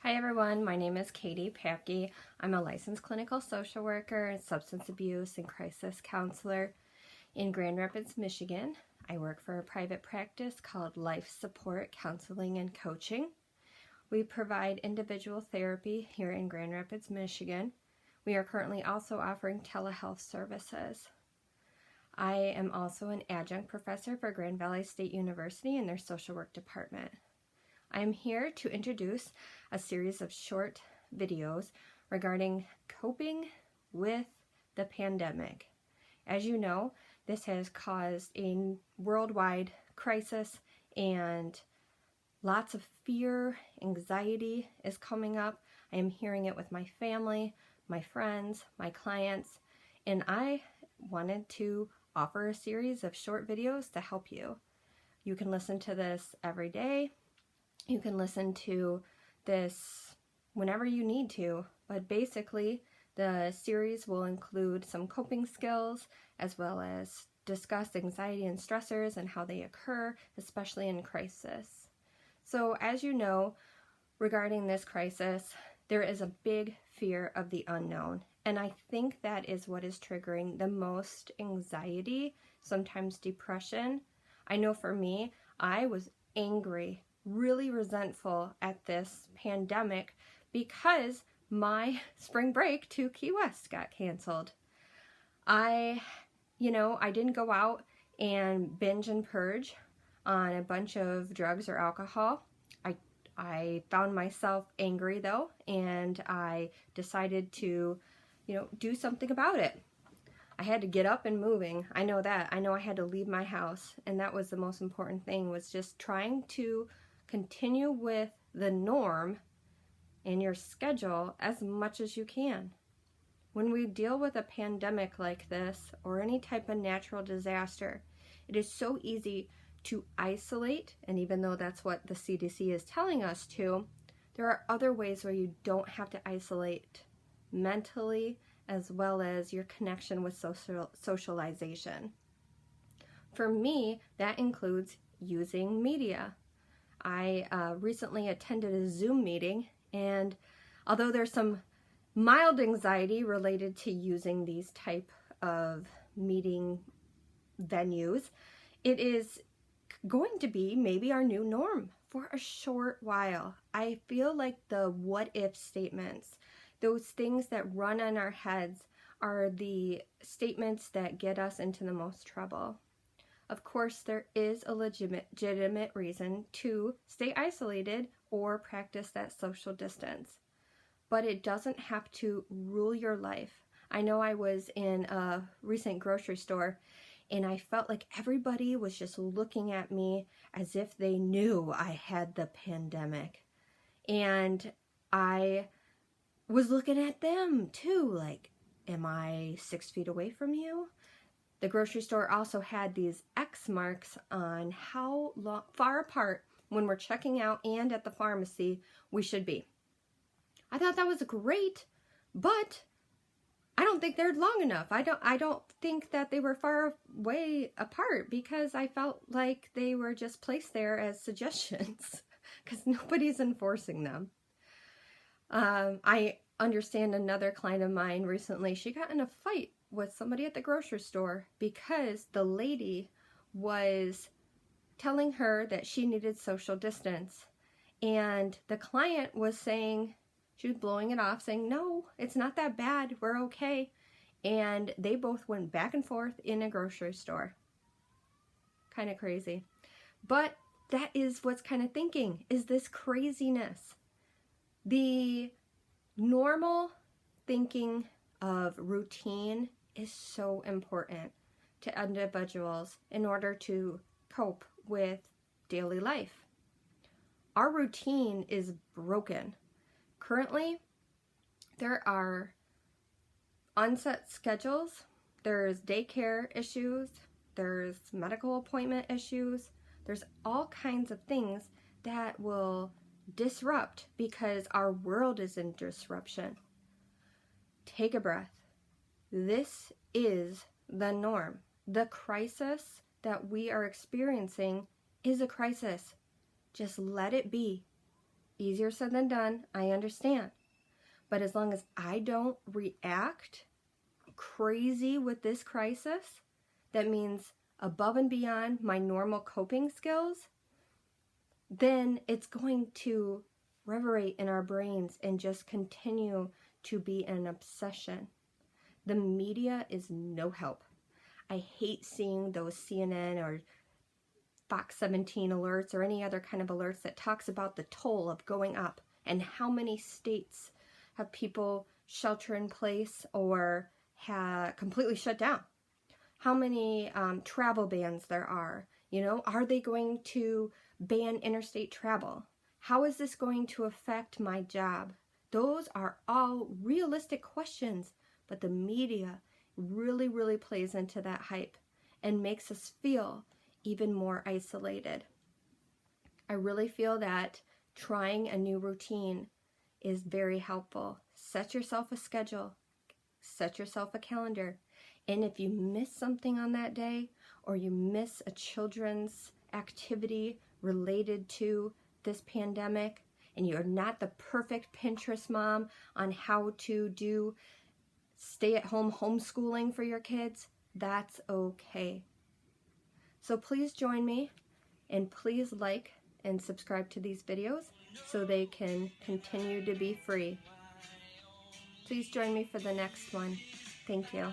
Hi everyone, my name is Katie Papke. I'm a licensed clinical social worker and substance abuse and crisis counselor in Grand Rapids, Michigan. I work for a private practice called Life Support Counseling and Coaching. We provide individual therapy here in Grand Rapids, Michigan. We are currently also offering telehealth services. I am also an adjunct professor for Grand Valley State University in their social work department. I am here to introduce a series of short videos regarding coping with the pandemic. As you know, this has caused a worldwide crisis and lots of fear, anxiety is coming up. I am hearing it with my family, my friends, my clients, and I wanted to offer a series of short videos to help you. You can listen to this every day. You can listen to this whenever you need to, but basically the series will include some coping skills as well as discuss anxiety and stressors and how they occur, especially in crisis. So as you know, regarding this crisis, there is a big fear of the unknown, and I think that is what is triggering the most anxiety, sometimes depression. I know for me, I was angry, really resentful at this pandemic because my spring break to Key West got canceled. I didn't go out and binge and purge on a bunch of drugs or alcohol. I found myself angry though, and I decided to, do something about it. I had to get up and moving. I know that. I know I had to leave my house, and that was the most important thing, was just trying to continue with the norm in your schedule as much as you can. When we deal with a pandemic like this or any type of natural disaster, it is so easy to isolate, and even though that's what the CDC is telling us to, there are other ways where you don't have to isolate mentally as well as your connection with socialization. For me, that includes using media. I recently attended a Zoom meeting, and although there's some mild anxiety related to using these type of meeting venues, it is going to be maybe our new norm for a short while. I feel like the what if statements, those things that run on our heads, are the statements that get us into the most trouble. Of course, there is a legitimate reason to stay isolated or practice that social distance, but it doesn't have to rule your life. I know I was in a recent grocery store, and I felt like everybody was just looking at me as if they knew I had the pandemic. And I was looking at them too, like, am I 6 feet away from you? The grocery store also had these X marks on how far apart when we're checking out and at the pharmacy we should be. I thought that was great, but I don't think they're long enough. I don't think that they were far way apart, because I felt like they were just placed there as suggestions because nobody's enforcing them. I understand another client of mine recently, she got in a fight with somebody at the grocery store because the lady was telling her that she needed social distance, and the client was saying, she was blowing it off, saying, no, it's not that bad, we're okay. And they both went back and forth in a grocery store. Kind of crazy. But that is what's kind of thinking, is this craziness. The normal thinking of routine is so important to individuals in order to cope with daily life. Our routine is broken. Currently, there are unset schedules, there's daycare issues, there's medical appointment issues, there's all kinds of things that will disrupt because our world is in disruption. Take a breath. This is the norm. The crisis that we are experiencing is a crisis. Just let it be. Easier said than done, I understand. But as long as I don't react crazy with this crisis, that means above and beyond my normal coping skills, then it's going to reverberate in our brains and just continue to be an obsession. The media is no help. I hate seeing those CNN or Fox 17 alerts or any other kind of alerts that talks about the toll of going up and how many states have people shelter in place or have completely shut down. How many travel bans there are. You know, are they going to ban interstate travel? How is this going to affect my job? Those are all realistic questions, but the media really, really plays into that hype and makes us feel even more isolated. I really feel that trying a new routine is very helpful. Set yourself a schedule, set yourself a calendar, and if you miss something on that day or you miss a children's activity related to this pandemic and you're not the perfect Pinterest mom on how to do stay-at-home homeschooling for your kids, that's okay. So please join me and please like and subscribe to these videos so they can continue to be free. Please join me for the next one. Thank you.